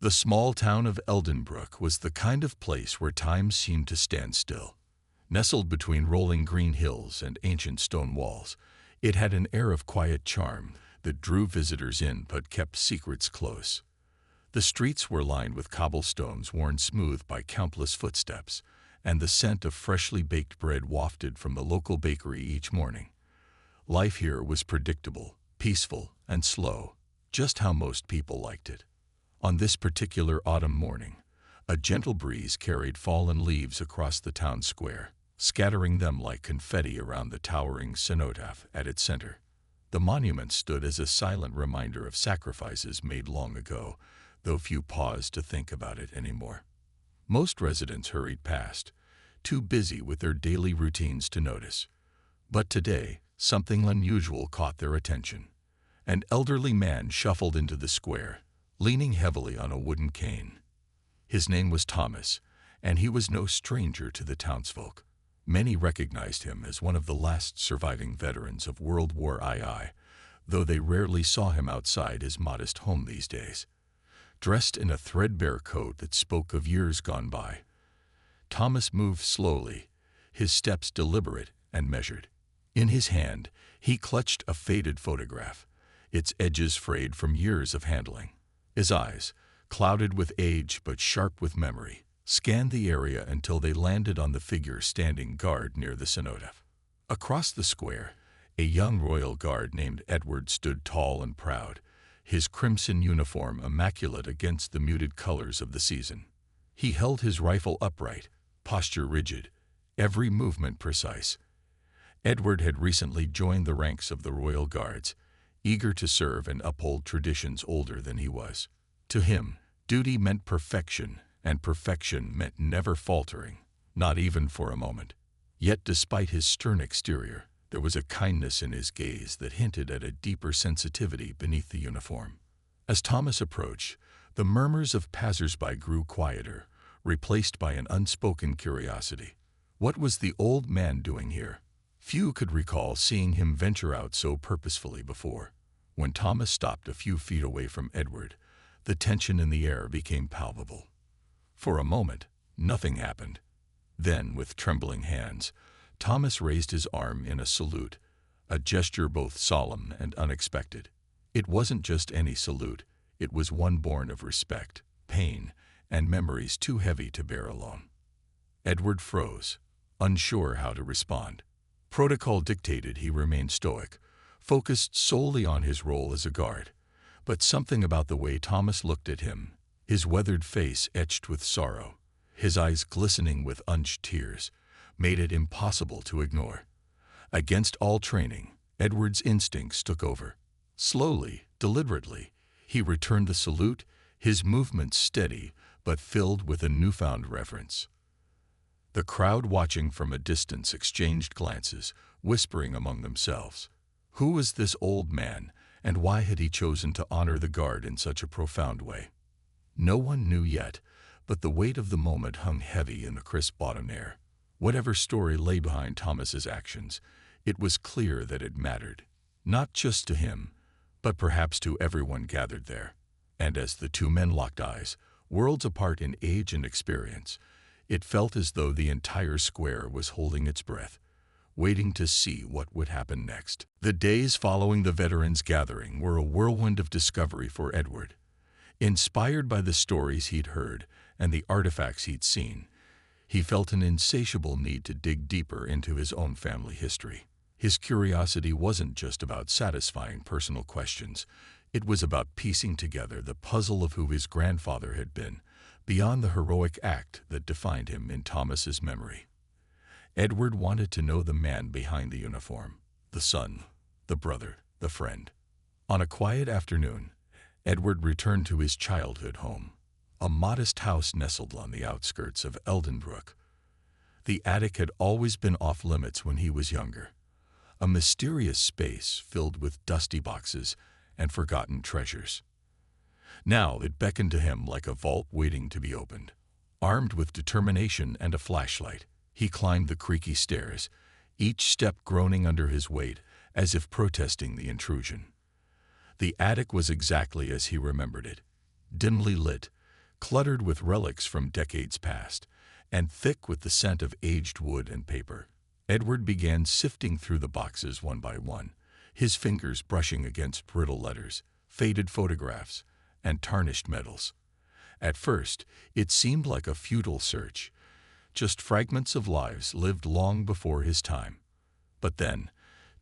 The small town of Eldenbrook was the kind of place where time seemed to stand still. Nestled between rolling green hills and ancient stone walls, it had an air of quiet charm that drew visitors in but kept secrets close. The streets were lined with cobblestones worn smooth by countless footsteps, and the scent of freshly baked bread wafted from the local bakery each morning. Life here was predictable, peaceful, and slow, just how most people liked it. On this particular autumn morning, a gentle breeze carried fallen leaves across the town square, scattering them like confetti around the towering cenotaph at its center. The monument stood as a silent reminder of sacrifices made long ago, though few paused to think about it anymore. Most residents hurried past, too busy with their daily routines to notice. But today, something unusual caught their attention. An elderly man shuffled into the square, leaning heavily on a wooden cane. His name was Thomas, and he was no stranger to the townsfolk. Many recognized him as one of the last surviving veterans of World War II, though they rarely saw him outside his modest home these days. Dressed in a threadbare coat that spoke of years gone by, Thomas moved slowly, his steps deliberate and measured. In his hand, he clutched a faded photograph, its edges frayed from years of handling. His eyes, clouded with age but sharp with memory, scanned the area until they landed on the figure standing guard near the cenotaph. Across the square, a young royal guard named Edward stood tall and proud, his crimson uniform immaculate against the muted colors of the season. He held his rifle upright, posture rigid, every movement precise. Edward had recently joined the ranks of the Royal Guards, eager to serve and uphold traditions older than he was. To him, duty meant perfection, and perfection meant never faltering, not even for a moment. Yet despite his stern exterior, there was a kindness in his gaze that hinted at a deeper sensitivity beneath the uniform. As Thomas approached, the murmurs of passers-by grew quieter, replaced by an unspoken curiosity. What was the old man doing here? Few could recall seeing him venture out so purposefully before. When Thomas stopped a few feet away from Edward, the tension in the air became palpable. For a moment, nothing happened. Then, with trembling hands, Thomas raised his arm in a salute, a gesture both solemn and unexpected. It wasn't just any salute, it was one born of respect, pain, and memories too heavy to bear alone. Edward froze, unsure how to respond. Protocol dictated he remain stoic, focused solely on his role as a guard. But something about the way Thomas looked at him, his weathered face etched with sorrow, his eyes glistening with unshed tears, made it impossible to ignore. Against all training, Edward's instincts took over. Slowly, deliberately, he returned the salute, his movements steady but filled with a newfound reverence. The crowd watching from a distance exchanged glances, whispering among themselves. Who was this old man, and why had he chosen to honor the guard in such a profound way? No one knew yet, but the weight of the moment hung heavy in the crisp autumn air. Whatever story lay behind Thomas's actions, it was clear that it mattered, not just to him, but perhaps to everyone gathered there. And as the two men locked eyes, worlds apart in age and experience, it felt as though the entire square was holding its breath, waiting to see what would happen next. The days following the veterans' gathering were a whirlwind of discovery for Edward. Inspired by the stories he'd heard and the artifacts he'd seen, he felt an insatiable need to dig deeper into his own family history. His curiosity wasn't just about satisfying personal questions. It was about piecing together the puzzle of who his grandfather had been, beyond the heroic act that defined him in Thomas's memory. Edward wanted to know the man behind the uniform, the son, the brother, the friend. On a quiet afternoon, Edward returned to his childhood home, a modest house nestled on the outskirts of Eldenbrook. The attic had always been off-limits when he was younger, a mysterious space filled with dusty boxes and forgotten treasures. Now it beckoned to him like a vault waiting to be opened. Armed with determination and a flashlight, he climbed the creaky stairs, each step groaning under his weight as if protesting the intrusion. The attic was exactly as he remembered it, dimly lit, cluttered with relics from decades past, and thick with the scent of aged wood and paper. Edward began sifting through the boxes one by one, his fingers brushing against brittle letters, faded photographs, and tarnished medals. At first, it seemed like a futile search, just fragments of lives lived long before his time. But then,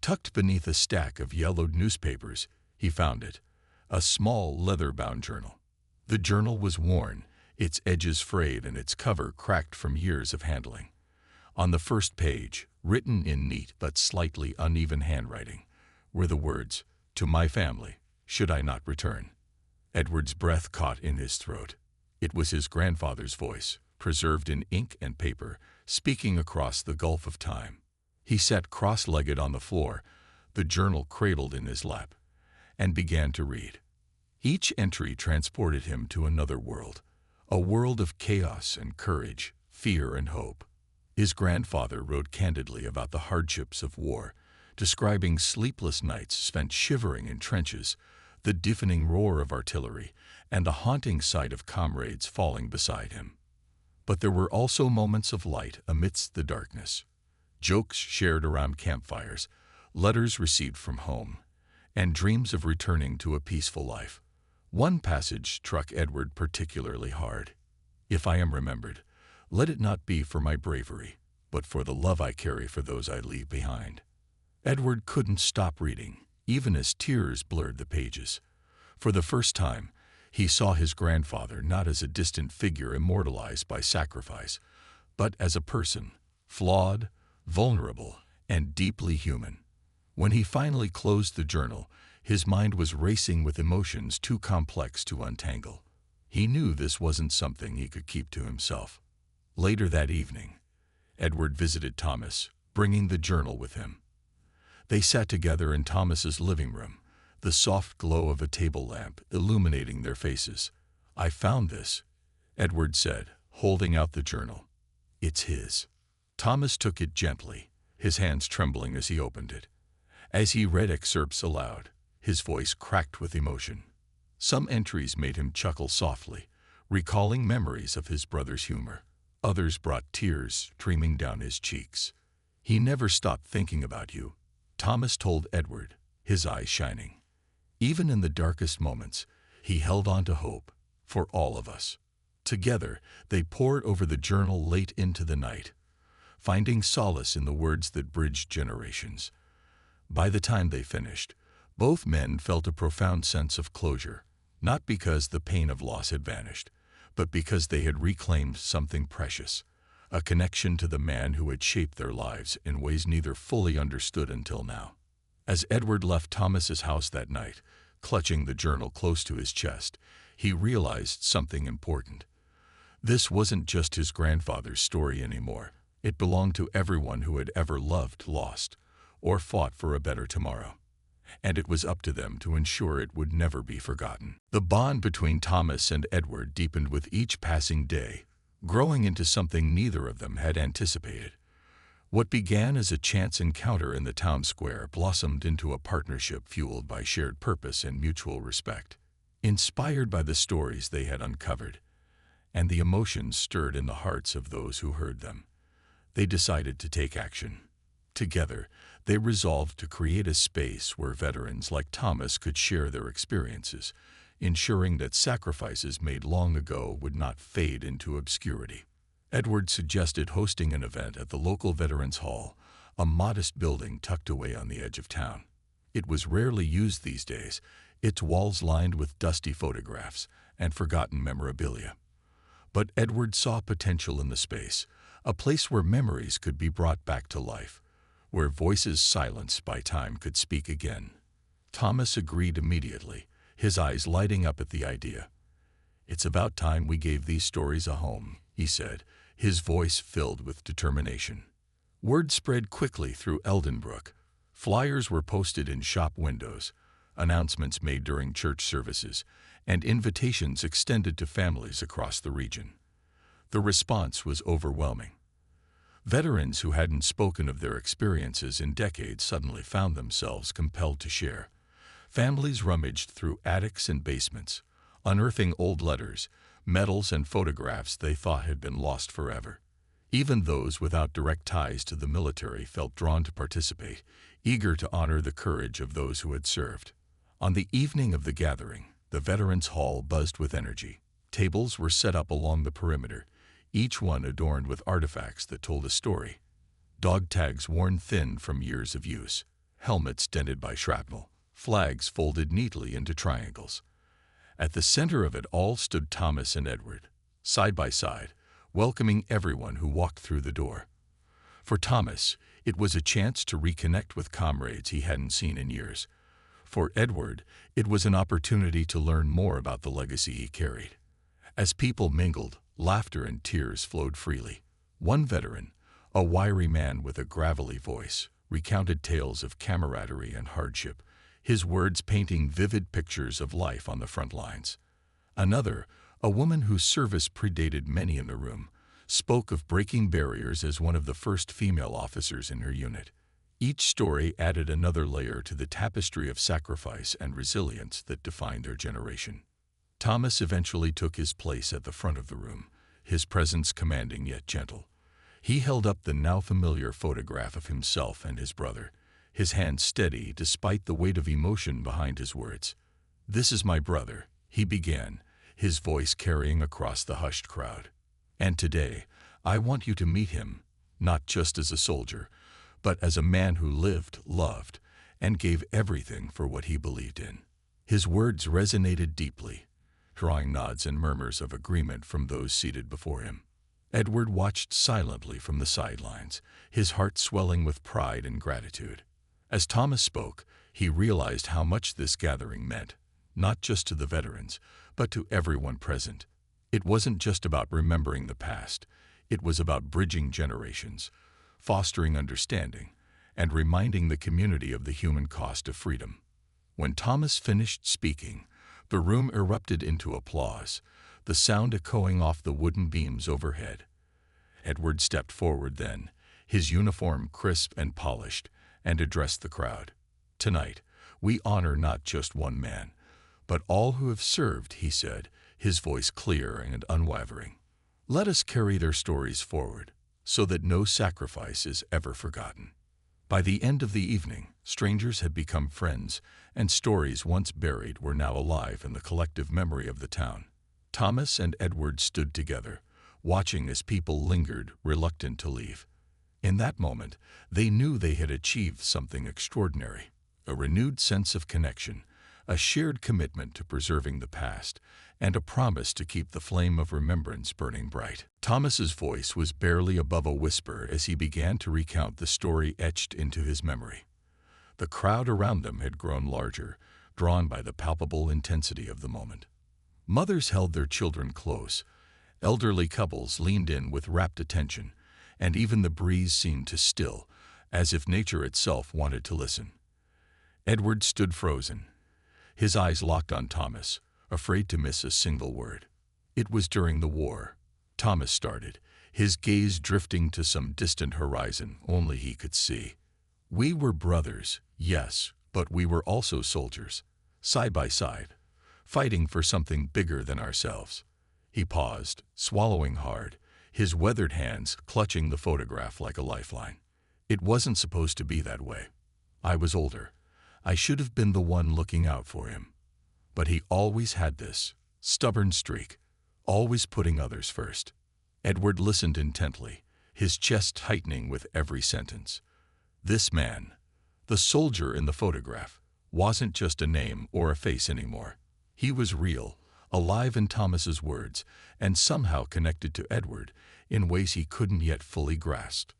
tucked beneath a stack of yellowed newspapers, he found it, a small leather-bound journal. The journal was worn, its edges frayed and its cover cracked from years of handling. On the first page, written in neat but slightly uneven handwriting, were the words, "To my family, should I not return." Edward's breath caught in his throat. It was his grandfather's voice, preserved in ink and paper, speaking across the gulf of time. He sat cross-legged on the floor, the journal cradled in his lap, and began to read. Each entry transported him to another world, a world of chaos and courage, fear and hope. His grandfather wrote candidly about the hardships of war, describing sleepless nights spent shivering in trenches, the deafening roar of artillery, and the haunting sight of comrades falling beside him. But there were also moments of light amidst the darkness. Jokes shared around campfires, letters received from home, and dreams of returning to a peaceful life. One passage struck Edward particularly hard. "If I am remembered, let it not be for my bravery, but for the love I carry for those I leave behind." Edward couldn't stop reading, even as tears blurred the pages. For the first time, he saw his grandfather not as a distant figure immortalized by sacrifice, but as a person, flawed, vulnerable, and deeply human. When he finally closed the journal, his mind was racing with emotions too complex to untangle. He knew this wasn't something he could keep to himself. Later that evening, Edward visited Thomas, bringing the journal with him. They sat together in Thomas's living room, the soft glow of a table lamp illuminating their faces. "I found this," Edward said, holding out the journal. "It's his." Thomas took it gently, his hands trembling as he opened it. As he read excerpts aloud, his voice cracked with emotion. Some entries made him chuckle softly, recalling memories of his brother's humor. Others brought tears streaming down his cheeks. "He never stopped thinking about you," Thomas told Edward, his eyes shining. "Even in the darkest moments, he held on to hope, for all of us." Together, they pored over the journal late into the night, finding solace in the words that bridged generations. By the time they finished, both men felt a profound sense of closure, not because the pain of loss had vanished, but because they had reclaimed something precious, a connection to the man who had shaped their lives in ways neither fully understood until now. As Edward left Thomas's house that night, clutching the journal close to his chest, he realized something important. This wasn't just his grandfather's story anymore. It belonged to everyone who had ever loved, lost, or fought for a better tomorrow. And it was up to them to ensure it would never be forgotten. The bond between Thomas and Edward deepened with each passing day, growing into something neither of them had anticipated. What began as a chance encounter in the town square blossomed into a partnership fueled by shared purpose and mutual respect. Inspired by the stories they had uncovered, and the emotions stirred in the hearts of those who heard them, they decided to take action. Together, they resolved to create a space where veterans like Thomas could share their experiences, ensuring that sacrifices made long ago would not fade into obscurity. Edward suggested hosting an event at the local Veterans Hall, a modest building tucked away on the edge of town. It was rarely used these days, its walls lined with dusty photographs and forgotten memorabilia. But Edward saw potential in the space, a place where memories could be brought back to life, where voices silenced by time could speak again. Thomas agreed immediately, his eyes lighting up at the idea. "It's about time we gave these stories a home," he said, his voice filled with determination. Word spread quickly through Eldenbrook. Flyers were posted in shop windows, announcements made during church services, and invitations extended to families across the region. The response was overwhelming. Veterans who hadn't spoken of their experiences in decades suddenly found themselves compelled to share. Families rummaged through attics and basements, unearthing old letters, medals and photographs they thought had been lost forever. Even those without direct ties to the military felt drawn to participate, eager to honor the courage of those who had served. On the evening of the gathering, the Veterans Hall buzzed with energy. Tables were set up along the perimeter, each one adorned with artifacts that told a story. Dog tags worn thin from years of use, helmets dented by shrapnel, flags folded neatly into triangles. At the center of it all stood Thomas and Edward, side by side, welcoming everyone who walked through the door. For Thomas, it was a chance to reconnect with comrades he hadn't seen in years. For Edward, it was an opportunity to learn more about the legacy he carried. As people mingled, laughter and tears flowed freely. One veteran, a wiry man with a gravelly voice, recounted tales of camaraderie and hardship, his words painting vivid pictures of life on the front lines. Another, a woman whose service predated many in the room, spoke of breaking barriers as one of the first female officers in her unit. Each story added another layer to the tapestry of sacrifice and resilience that defined their generation. Thomas eventually took his place at the front of the room, his presence commanding yet gentle. He held up the now familiar photograph of himself and his brother, his hand steady despite the weight of emotion behind his words. "This is my brother," he began, his voice carrying across the hushed crowd. "And today, I want you to meet him, not just as a soldier, but as a man who lived, loved, and gave everything for what he believed in." His words resonated deeply, drawing nods and murmurs of agreement from those seated before him. Edward watched silently from the sidelines, his heart swelling with pride and gratitude. As Thomas spoke, he realized how much this gathering meant, not just to the veterans, but to everyone present. It wasn't just about remembering the past, it was about bridging generations, fostering understanding, and reminding the community of the human cost of freedom. When Thomas finished speaking, the room erupted into applause, the sound echoing off the wooden beams overhead. Edward stepped forward then, his uniform crisp and polished, and addressed the crowd. "Tonight, we honor not just one man, but all who have served," he said, his voice clear and unwavering. "Let us carry their stories forward, so that no sacrifice is ever forgotten." By the end of the evening, strangers had become friends, and stories once buried were now alive in the collective memory of the town. Thomas and Edward stood together, watching as people lingered, reluctant to leave. In that moment, they knew they had achieved something extraordinary, a renewed sense of connection, a shared commitment to preserving the past, and a promise to keep the flame of remembrance burning bright. Thomas's voice was barely above a whisper as he began to recount the story etched into his memory. The crowd around them had grown larger, drawn by the palpable intensity of the moment. Mothers held their children close, elderly couples leaned in with rapt attention, and even the breeze seemed to still, as if nature itself wanted to listen. Edward stood frozen, his eyes locked on Thomas, afraid to miss a single word. "It was during the war," Thomas started, his gaze drifting to some distant horizon only he could see. "We were brothers, yes, but we were also soldiers, side by side, fighting for something bigger than ourselves." He paused, swallowing hard, his weathered hands clutching the photograph like a lifeline. "It wasn't supposed to be that way. I was older. I should have been the one looking out for him. But he always had this stubborn streak, always putting others first." Edward listened intently, his chest tightening with every sentence. This man, the soldier in the photograph, wasn't just a name or a face anymore. He was real, alive in Thomas's words, and somehow connected to Edward in ways he couldn't yet fully grasp.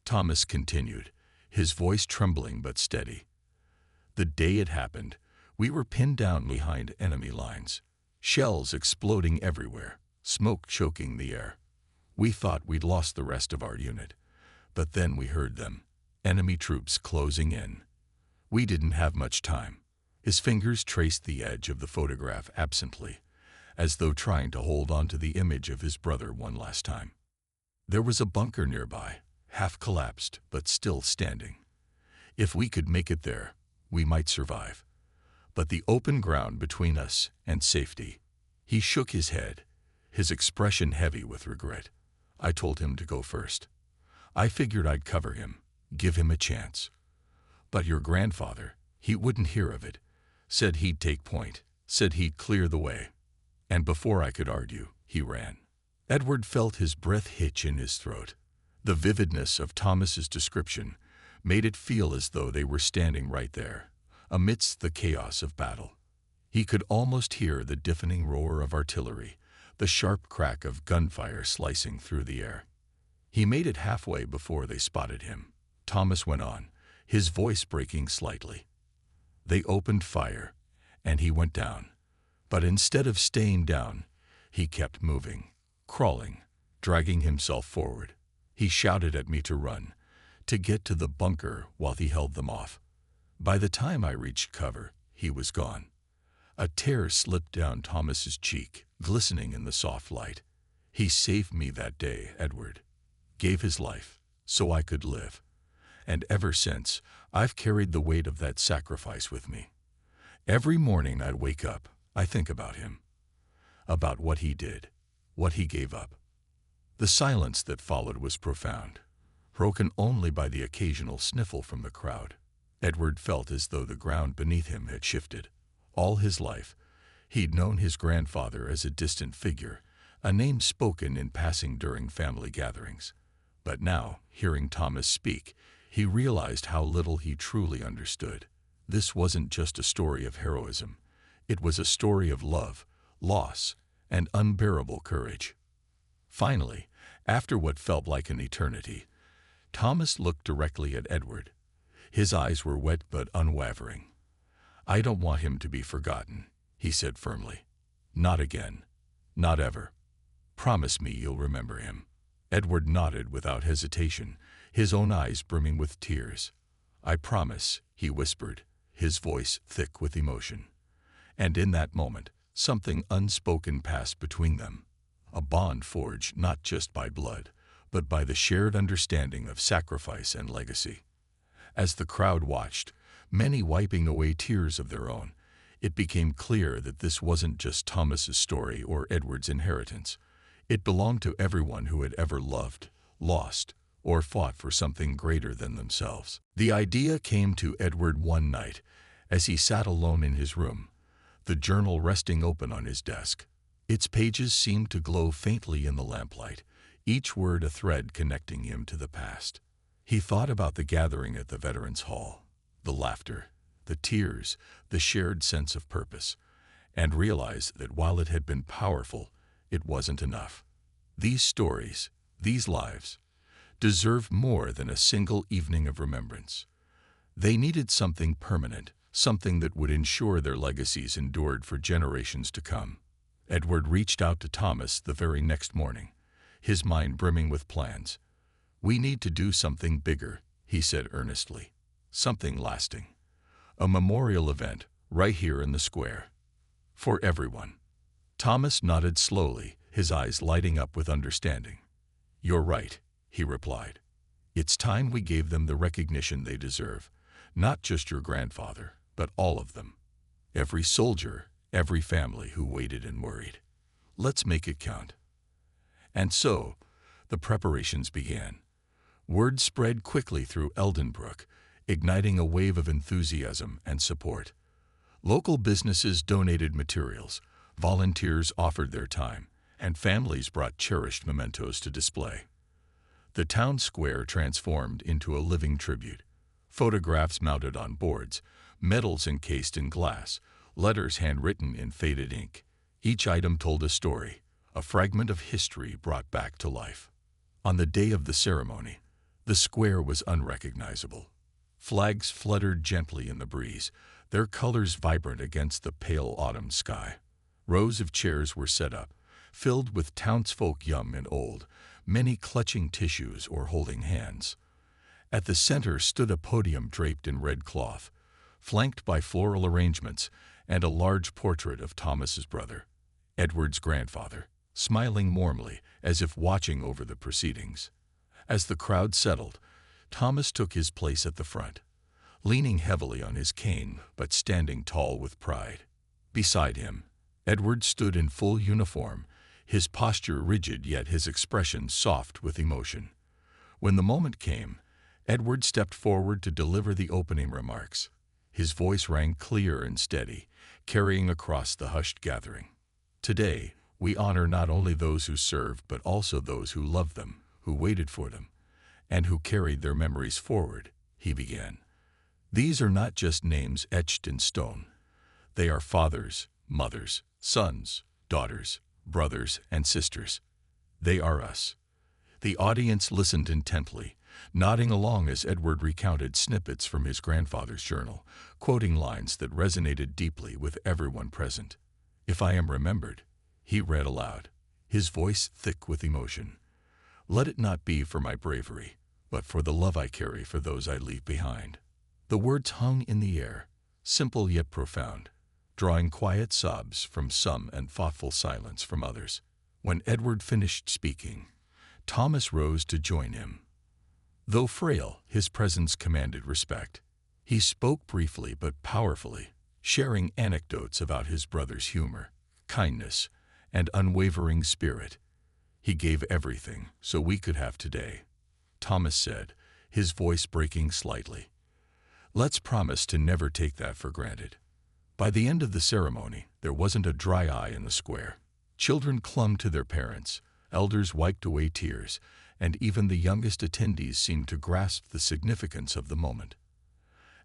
Thomas continued, his voice trembling but steady. "The day it happened, we were pinned down behind enemy lines, shells exploding everywhere, smoke choking the air. We thought we'd lost the rest of our unit, but then we heard them, enemy troops closing in. We didn't have much time." His fingers traced the edge of the photograph absently, as though trying to hold on to the image of his brother one last time. There was a bunker nearby, half collapsed but still standing. If we could make it there, we might survive. But the open ground between us and safety. He shook his head, his expression heavy with regret. I told him to go first. I figured I'd cover him, give him a chance. But your grandfather, he wouldn't hear of it. Said he'd take point, said he'd clear the way. And before I could argue, he ran. Edward felt his breath hitch in his throat. The vividness of Thomas's description made it feel as though they were standing right there, amidst the chaos of battle. He could almost hear the deafening roar of artillery, the sharp crack of gunfire slicing through the air. He made it halfway before they spotted him. Thomas went on, his voice breaking slightly. They opened fire, and he went down. But instead of staying down, he kept moving, crawling, dragging himself forward. He shouted at me to run, to get to the bunker while he held them off. By the time I reached cover, he was gone. A tear slipped down Thomas's cheek, glistening in the soft light. He saved me that day, Edward. Gave his life, so I could live. And ever since, I've carried the weight of that sacrifice with me. Every morning I wake up, I think about him. About what he did, what he gave up. The silence that followed was profound, broken only by the occasional sniffle from the crowd. Edward felt as though the ground beneath him had shifted. All his life, he'd known his grandfather as a distant figure, a name spoken in passing during family gatherings. But now, hearing Thomas speak, he realized how little he truly understood. This wasn't just a story of heroism. It was a story of love, loss, and unbearable courage. Finally, after what felt like an eternity, Thomas looked directly at Edward. His eyes were wet but unwavering. "I don't want him to be forgotten," he said firmly. "Not again. Not ever. Promise me you'll remember him." Edward nodded without hesitation, his own eyes brimming with tears. "I promise," he whispered, his voice thick with emotion. And in that moment, something unspoken passed between them. A bond forged not just by blood, but by the shared understanding of sacrifice and legacy. As the crowd watched, many wiping away tears of their own, it became clear that this wasn't just Thomas's story or Edward's inheritance. It belonged to everyone who had ever loved, lost, or fought for something greater than themselves. The idea came to Edward one night, as he sat alone in his room, the journal resting open on his desk. Its pages seemed to glow faintly in the lamplight, each word a thread connecting him to the past. He thought about the gathering at the Veterans Hall, the laughter, the tears, the shared sense of purpose, and realized that while it had been powerful, it wasn't enough. These stories, these lives, deserved more than a single evening of remembrance. They needed something permanent, something that would ensure their legacies endured for generations to come. Edward reached out to Thomas the very next morning, his mind brimming with plans. "We need to do something bigger," he said earnestly. "Something lasting. A memorial event, right here in the square. For everyone." Thomas nodded slowly, his eyes lighting up with understanding. "You're right," he replied. "It's time we gave them the recognition they deserve. Not just your grandfather, but all of them. Every soldier, every family who waited and worried. Let's make it count." And so, the preparations began. Word spread quickly through Eldenbrook, igniting a wave of enthusiasm and support. Local businesses donated materials, volunteers offered their time, and families brought cherished mementos to display. The town square transformed into a living tribute. Photographs mounted on boards, medals encased in glass, letters handwritten in faded ink. Each item told a story, a fragment of history brought back to life. On the day of the ceremony, the square was unrecognizable. Flags fluttered gently in the breeze, their colors vibrant against the pale autumn sky. Rows of chairs were set up, filled with townsfolk young and old, many clutching tissues or holding hands. At the center stood a podium draped in red cloth, flanked by floral arrangements and a large portrait of Thomas's brother, Edward's grandfather, smiling warmly as if watching over the proceedings. As the crowd settled, Thomas took his place at the front, leaning heavily on his cane but standing tall with pride. Beside him, Edward stood in full uniform, his posture rigid yet his expression soft with emotion. When the moment came, Edward stepped forward to deliver the opening remarks. His voice rang clear and steady, carrying across the hushed gathering. Today, we honor not only those who served, but also those who loved them, who waited for them, and who carried their memories forward, he began. These are not just names etched in stone. They are fathers, mothers, sons, daughters, brothers, and sisters. They are us. The audience listened intently, nodding along as Edward recounted snippets from his grandfather's journal, quoting lines that resonated deeply with everyone present. "If I am remembered," he read aloud, his voice thick with emotion, "let it not be for my bravery, but for the love I carry for those I leave behind." The words hung in the air, simple yet profound, drawing quiet sobs from some and thoughtful silence from others. When Edward finished speaking, Thomas rose to join him. Though frail, his presence commanded respect. He spoke briefly but powerfully, sharing anecdotes about his brother's humor, kindness, and unwavering spirit. "He gave everything so we could have today," Thomas said, his voice breaking slightly. "Let's promise to never take that for granted." By the end of the ceremony, there wasn't a dry eye in the square. Children clung to their parents, elders wiped away tears, and even the youngest attendees seemed to grasp the significance of the moment.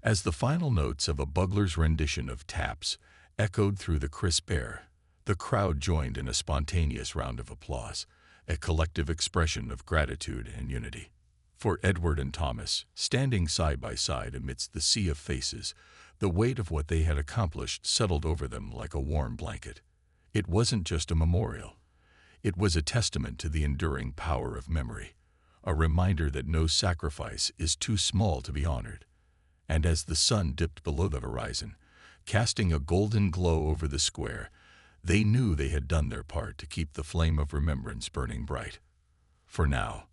As the final notes of a bugler's rendition of Taps echoed through the crisp air, the crowd joined in a spontaneous round of applause, a collective expression of gratitude and unity. For Edward and Thomas, standing side by side amidst the sea of faces, the weight of what they had accomplished settled over them like a warm blanket. It wasn't just a memorial. It was a testament to the enduring power of memory, a reminder that no sacrifice is too small to be honored. And as the sun dipped below the horizon, casting a golden glow over the square, they knew they had done their part to keep the flame of remembrance burning bright. For now,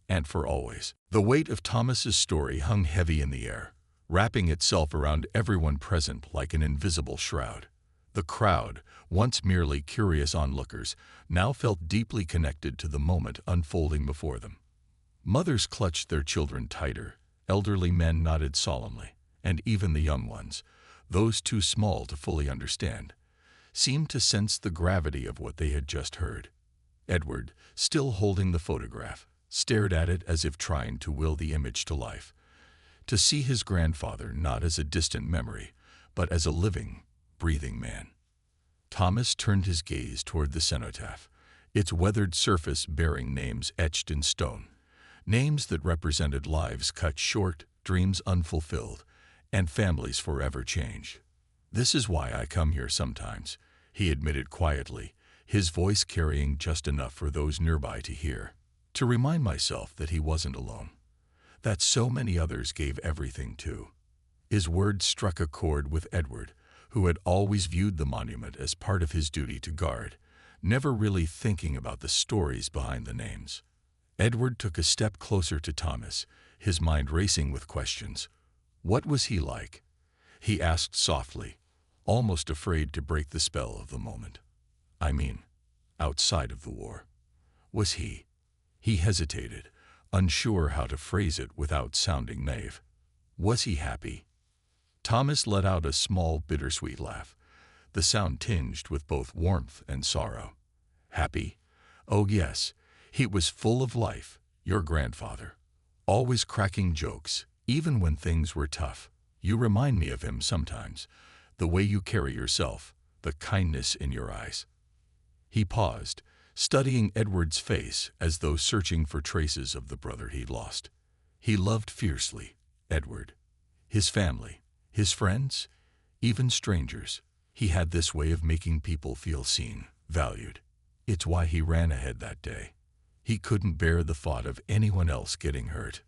and for always. The weight of Thomas's story hung heavy in the air, wrapping itself around everyone present like an invisible shroud. The crowd, once merely curious onlookers, now felt deeply connected to the moment unfolding before them. Mothers clutched their children tighter, elderly men nodded solemnly, and even the young ones, those too small to fully understand, seemed to sense the gravity of what they had just heard. Edward, still holding the photograph, stared at it as if trying to will the image to life, to see his grandfather not as a distant memory, but as a living, breathing man. Thomas turned his gaze toward the cenotaph, its weathered surface bearing names etched in stone, names that represented lives cut short, dreams unfulfilled, and families forever changed. "This is why I come here sometimes," he admitted quietly, his voice carrying just enough for those nearby to hear. "To remind myself that he wasn't alone, that so many others gave everything too." His words struck a chord with Edward, who had always viewed the monument as part of his duty to guard, never really thinking about the stories behind the names. Edward took a step closer to Thomas, his mind racing with questions. What was he like? He asked softly, almost afraid to break the spell of the moment. "I mean, outside of the war. Was he?" He hesitated, unsure how to phrase it without sounding naive. "Was he happy?" Thomas let out a small, bittersweet laugh, the sound tinged with both warmth and sorrow. "Happy? Oh yes, he was full of life, your grandfather. Always cracking jokes, even when things were tough. You remind me of him sometimes, the way you carry yourself, the kindness in your eyes." He paused, studying Edward's face as though searching for traces of the brother he'd lost. He loved fiercely, Edward. His family, his friends, even strangers. He had this way of making people feel seen, valued. It's why he ran ahead that day. He couldn't bear the thought of anyone else getting hurt.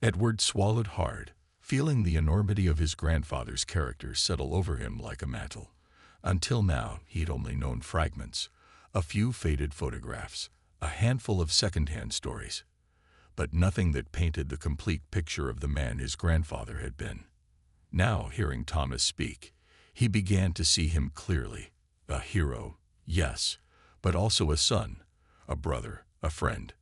Edward swallowed hard, feeling the enormity of his grandfather's character settle over him like a mantle. Until now, he'd only known fragments, a few faded photographs, a handful of second-hand stories, but nothing that painted the complete picture of the man his grandfather had been. Now, hearing Thomas speak, he began to see him clearly. A hero, yes, but also a son, a brother, a friend,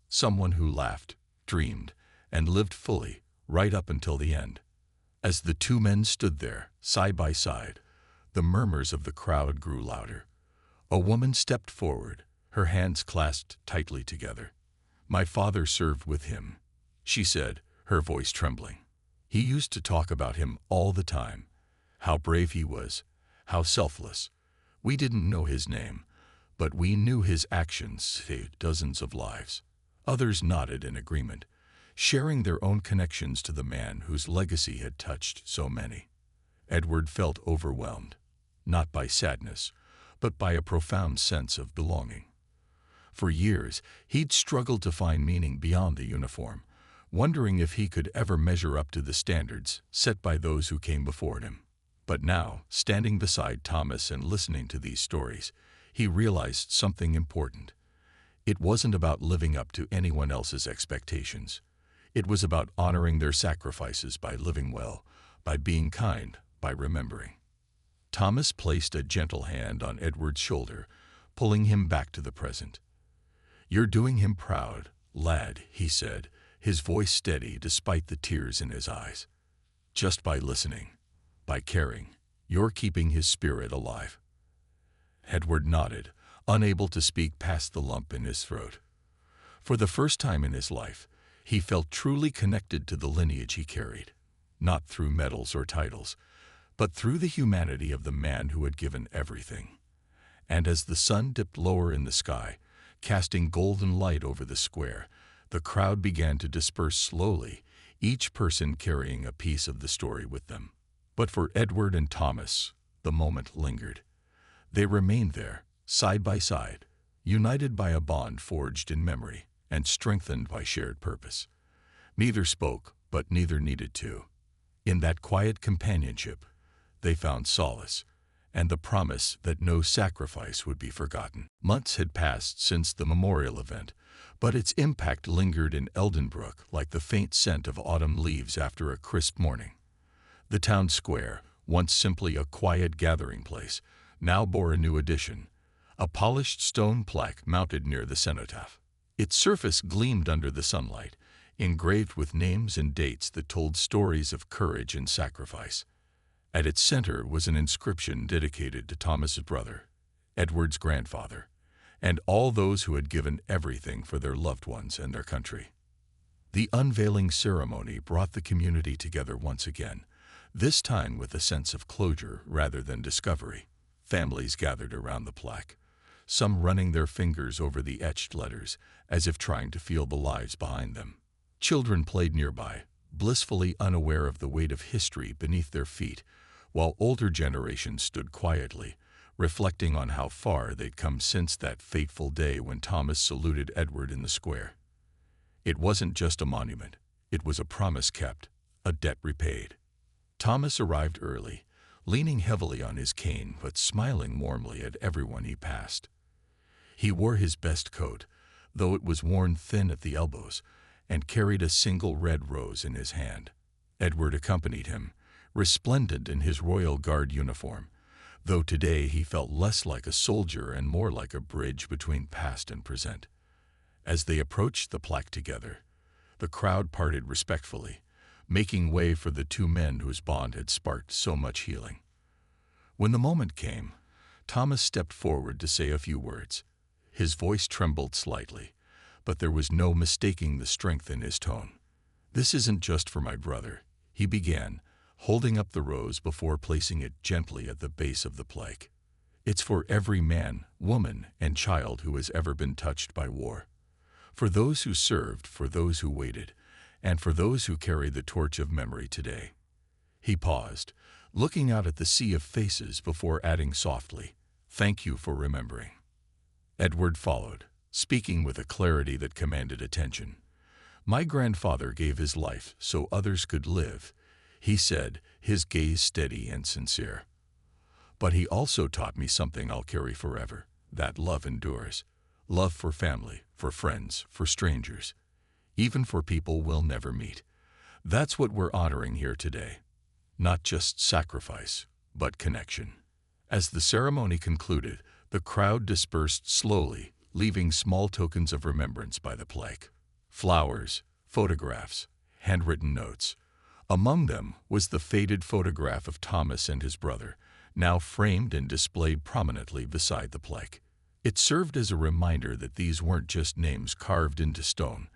someone who laughed, dreamed, and lived fully, right up until the end. As the two men stood there, side by side, the murmurs of the crowd grew louder. A woman stepped forward, her hands clasped tightly together. "My father served with him," she said, her voice trembling. "He used to talk about him all the time, how brave he was, how selfless. We didn't know his name, but we knew his actions saved dozens of lives." Others nodded in agreement, sharing their own connections to the man whose legacy had touched so many. Edward felt overwhelmed, not by sadness, but by a profound sense of belonging. For years, he'd struggled to find meaning beyond the uniform, wondering if he could ever measure up to the standards set by those who came before him. But now, standing beside Thomas and listening to these stories, he realized something important. It wasn't about living up to anyone else's expectations. It was about honoring their sacrifices by living well, by being kind, by remembering. Thomas placed a gentle hand on Edward's shoulder, pulling him back to the present. "You're doing him proud, lad," he said, his voice steady despite the tears in his eyes. "Just by listening, by caring, you're keeping his spirit alive." Edward nodded, unable to speak past the lump in his throat. For the first time in his life, he felt truly connected to the lineage he carried, not through medals or titles, but through the humanity of the man who had given everything. And as the sun dipped lower in the sky, casting golden light over the square, the crowd began to disperse slowly, each person carrying a piece of the story with them. But for Edward and Thomas, the moment lingered. They remained there, side by side, united by a bond forged in memory and strengthened by shared purpose. Neither spoke, but neither needed to. In that quiet companionship, they found solace and the promise that no sacrifice would be forgotten. Months had passed since the memorial event, but its impact lingered in Eldenbrook like the faint scent of autumn leaves after a crisp morning. The town square, once simply a quiet gathering place, now bore a new addition, a polished stone plaque mounted near the cenotaph. Its surface gleamed under the sunlight, engraved with names and dates that told stories of courage and sacrifice. At its center was an inscription dedicated to Thomas's brother, Edward's grandfather, and all those who had given everything for their loved ones and their country. The unveiling ceremony brought the community together once again, this time with a sense of closure rather than discovery. Families gathered around the plaque, some running their fingers over the etched letters as if trying to feel the lives behind them. Children played nearby, blissfully unaware of the weight of history beneath their feet, while older generations stood quietly, reflecting on how far they'd come since that fateful day when Thomas saluted Edward in the square. It wasn't just a monument, it was a promise kept, a debt repaid. Thomas arrived early, leaning heavily on his cane but smiling warmly at everyone he passed. He wore his best coat, though it was worn thin at the elbows, and carried a single red rose in his hand. Edward accompanied him, resplendent in his Royal Guard uniform, though today he felt less like a soldier and more like a bridge between past and present. As they approached the plaque together, the crowd parted respectfully, making way for the two men whose bond had sparked so much healing. When the moment came, Thomas stepped forward to say a few words. His voice trembled slightly, but there was no mistaking the strength in his tone. "This isn't just for my brother," he began, holding up the rose before placing it gently at the base of the plaque. "It's for every man, woman, and child who has ever been touched by war. For those who served, for those who waited, and for those who carry the torch of memory today." He paused, looking out at the sea of faces before adding softly, "Thank you for remembering." Edward followed, speaking with a clarity that commanded attention. "My grandfather gave his life so others could live," he said, his gaze steady and sincere. "But he also taught me something I'll carry forever, that love endures. Love for family, for friends, for strangers, even for people we'll never meet. That's what we're honoring here today. Not just sacrifice, but connection." As the ceremony concluded, The crowd dispersed slowly, leaving small tokens of remembrance by the plaque. Flowers, photographs, handwritten notes. Among them was the faded photograph of Thomas and his brother, now framed and displayed prominently beside the plaque. It served as a reminder that these weren't just names carved into stone.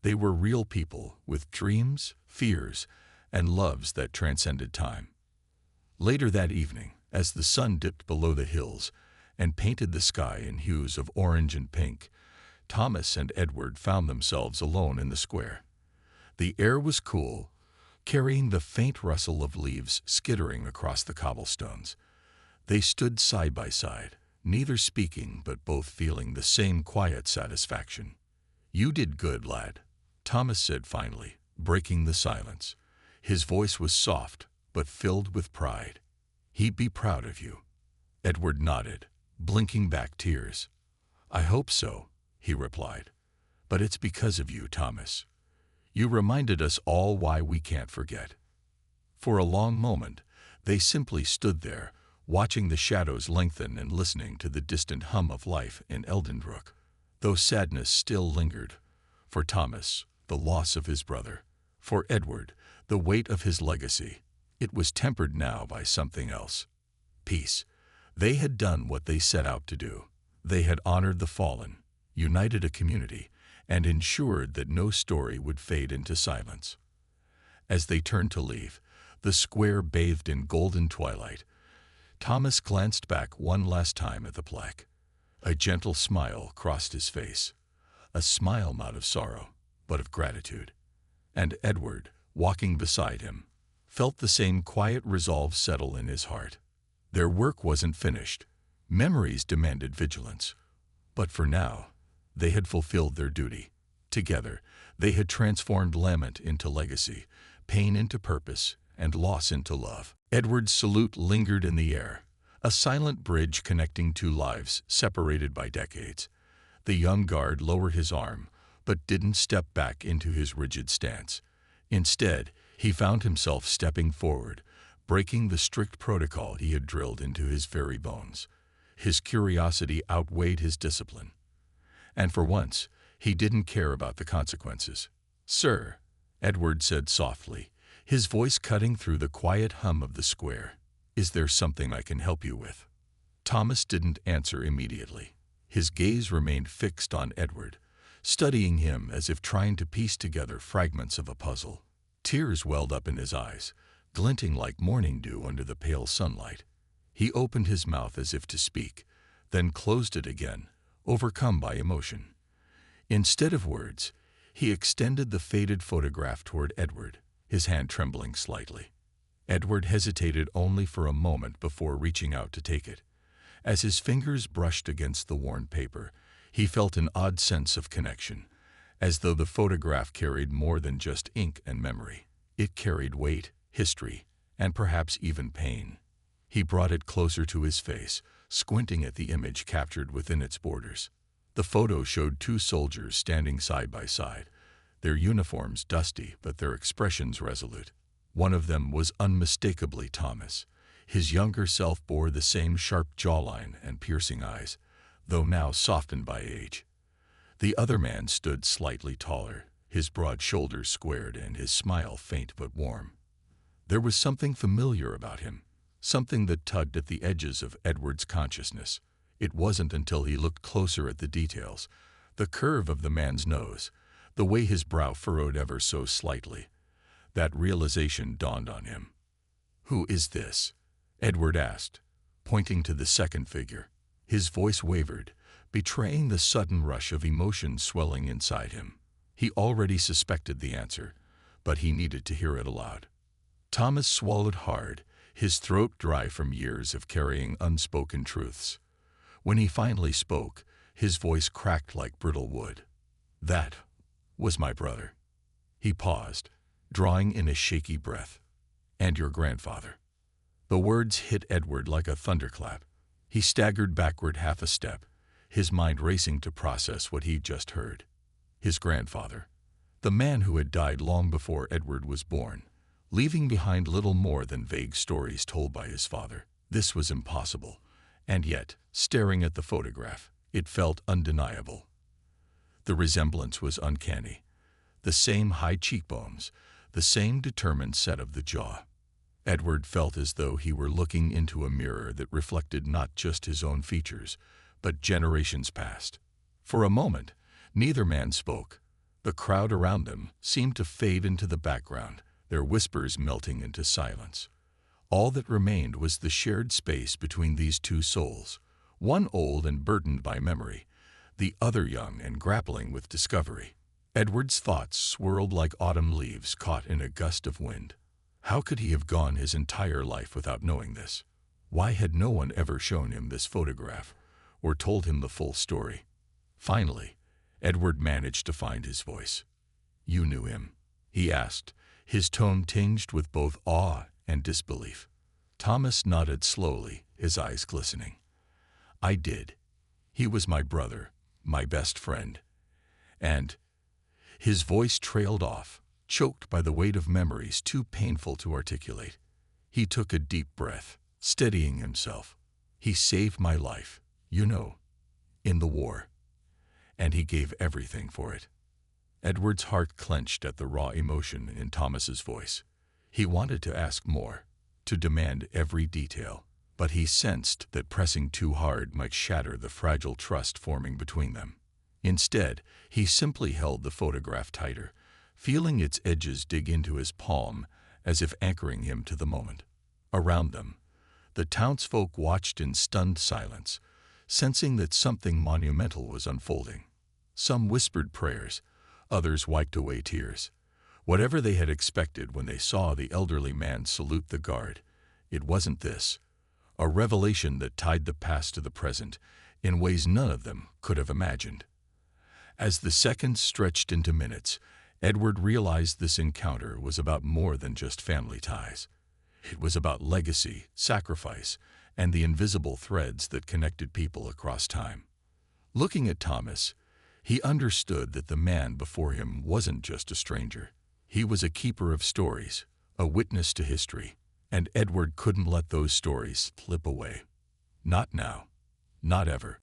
They were real people with dreams, fears, and loves that transcended time. Later that evening, as the sun dipped below the hills and painted the sky in hues of orange and pink, Thomas and Edward found themselves alone in the square. The air was cool, carrying the faint rustle of leaves skittering across the cobblestones. They stood side by side, neither speaking but both feeling the same quiet satisfaction. "You did good, lad," Thomas said finally, breaking the silence. His voice was soft, but filled with pride. "He'd be proud of you." Edward nodded, blinking back tears. "I hope so," he replied. "But it's because of you, Thomas. You reminded us all why we can't forget." For a long moment, they simply stood there, watching the shadows lengthen and listening to the distant hum of life in Eldenbrook. Though sadness still lingered, for Thomas, the loss of his brother, for Edward, the weight of his legacy, it was tempered now by something else. Peace. They had done what they set out to do. They had honored the fallen, united a community, and ensured that no story would fade into silence. As they turned to leave, the square bathed in golden twilight, Thomas glanced back one last time at the plaque. A gentle smile crossed his face, a smile not of sorrow, but of gratitude. And Edward, walking beside him, felt the same quiet resolve settle in his heart. Their work wasn't finished. Memories demanded vigilance. But for now, they had fulfilled their duty. Together, they had transformed lament into legacy, pain into purpose, and loss into love. Edward's salute lingered in the air, a silent bridge connecting two lives separated by decades. The young guard lowered his arm, but didn't step back into his rigid stance. Instead, he found himself stepping forward, breaking the strict protocol he had drilled into his very bones. His curiosity outweighed his discipline. And for once, he didn't care about the consequences. "Sir," Edward said softly, his voice cutting through the quiet hum of the square, "is there something I can help you with?" Thomas didn't answer immediately. His gaze remained fixed on Edward, studying him as if trying to piece together fragments of a puzzle. Tears welled up in his eyes, glinting like morning dew under the pale sunlight. He opened his mouth as if to speak, then closed it again, overcome by emotion. Instead of words, he extended the faded photograph toward Edward, his hand trembling slightly. Edward hesitated only for a moment before reaching out to take it. As his fingers brushed against the worn paper, he felt an odd sense of connection, as though the photograph carried more than just ink and memory. It carried weight, history, and perhaps even pain. He brought it closer to his face, squinting at the image captured within its borders. The photo showed two soldiers standing side by side, their uniforms dusty but their expressions resolute. One of them was unmistakably Thomas. His younger self bore the same sharp jawline and piercing eyes, though now softened by age. The other man stood slightly taller, his broad shoulders squared and his smile faint but warm. There was something familiar about him, something that tugged at the edges of Edward's consciousness. It wasn't until he looked closer at the details, the curve of the man's nose, the way his brow furrowed ever so slightly, that realization dawned on him. "Who is this?" Edward asked, pointing to the second figure. His voice wavered, betraying the sudden rush of emotion swelling inside him. He already suspected the answer, but he needed to hear it aloud. Thomas swallowed hard, his throat dry from years of carrying unspoken truths. When he finally spoke, his voice cracked like brittle wood. "That was my brother." He paused, drawing in a shaky breath. "And your grandfather." The words hit Edward like a thunderclap. He staggered backward half a step, his mind racing to process what he'd just heard. His grandfather, the man who had died long before Edward was born, leaving behind little more than vague stories told by his father. This was impossible, And yet, staring at the photograph, it felt undeniable. The resemblance was uncanny. The same high cheekbones, the same determined set of the jaw. Edward felt as though he were looking into a mirror that reflected not just his own features, but generations past. For a moment, neither man spoke. The crowd around them seemed to fade into the background, their whispers melting into silence. All that remained was the shared space between these two souls, one old and burdened by memory, the other young and grappling with discovery. Edward's thoughts swirled like autumn leaves caught in a gust of wind. How could he have gone his entire life without knowing this? Why had no one ever shown him this photograph or told him the full story? Finally, Edward managed to find his voice. "You knew him?" he asked, his tone tinged with both awe and disbelief. Thomas nodded slowly, his eyes glistening. "I did. He was my brother, my best friend." And his voice trailed off, choked by the weight of memories too painful to articulate. He took a deep breath, steadying himself. "He saved my life, you know, in the war. And he gave everything for it." Edward's heart clenched at the raw emotion in Thomas's voice. He wanted to ask more, to demand every detail, but he sensed that pressing too hard might shatter the fragile trust forming between them. Instead, he simply held the photograph tighter, feeling its edges dig into his palm as if anchoring him to the moment. Around them, the townsfolk watched in stunned silence, sensing that something monumental was unfolding. Some whispered prayers, others wiped away tears. Whatever they had expected when they saw the elderly man salute the guard, it wasn't this. A revelation that tied the past to the present in ways none of them could have imagined. As the seconds stretched into minutes, Edward realized this encounter was about more than just family ties. It was about legacy, sacrifice, and the invisible threads that connected people across time. Looking at Thomas, he understood that the man before him wasn't just a stranger. He was a keeper of stories, a witness to history, and Edward couldn't let those stories slip away. Not now, not ever.